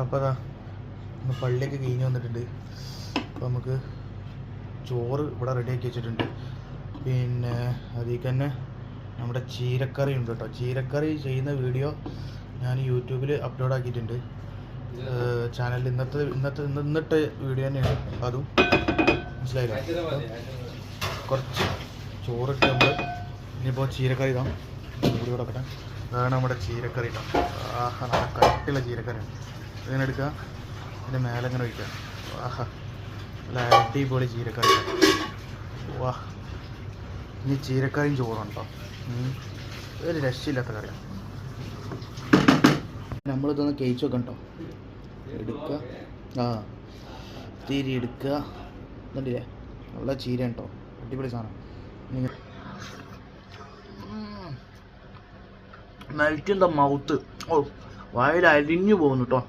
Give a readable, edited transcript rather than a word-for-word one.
അപ്പോൾ അതാ ഒന്ന് പള്ളിയൊക്കെ കഴിഞ്ഞ് വന്നിട്ടുണ്ട്. അപ്പോൾ നമുക്ക് ചോറ് ഇവിടെ റെഡിയാക്കി വെച്ചിട്ടുണ്ട്. പിന്നെ അതിൽ തന്നെ നമ്മുടെ ചീരക്കറി ഉണ്ട് കേട്ടോ. ചീരക്കറി ചെയ്യുന്ന വീഡിയോ ഞാൻ യൂട്യൂബിൽ അപ്ലോഡ് ആക്കിയിട്ടുണ്ട് ചാനലിൽ. ഇന്നത്തെ വീഡിയോ തന്നെയാണ് അതും, മനസ്സിലായില്ല. കുറച്ച് ചോറിട്ട് നമ്മൾ ഇനിയിപ്പോൾ ചീരക്കറി ഇടാം. കൂടി കിടക്കട്ടെ. അതാണ് നമ്മുടെ ചീരക്കറി ഇടാം. ആഹാ, നല്ല കട്ടിയുള്ള ചീരക്കറിയാണ്. ഇങ്ങനെ എടുക്കുക, അതിൻ്റെ മേലെ ഇങ്ങനെ ഒഴിക്കുക. ആഹാ, നല്ല അടിപൊളി ചീരക്കറി. വാ, ഇനി ചീരക്കറിയും ചോറുണ്ടോ, ഒരു രക്ഷയില്ലാത്ത കറിയാണ്. നമ്മളിതൊന്ന് കഴിച്ച് വെക്കണം കേട്ടോ. എടുക്കുക, തിരി എടുക്കുക. കണ്ടില്ലേ, നല്ല ചീര കേട്ടോ, അടിപൊളി സാധനം. Melt in the mouth. ഓ, വായിൽ അരിഞ്ഞു പോകുന്നു കേട്ടോ.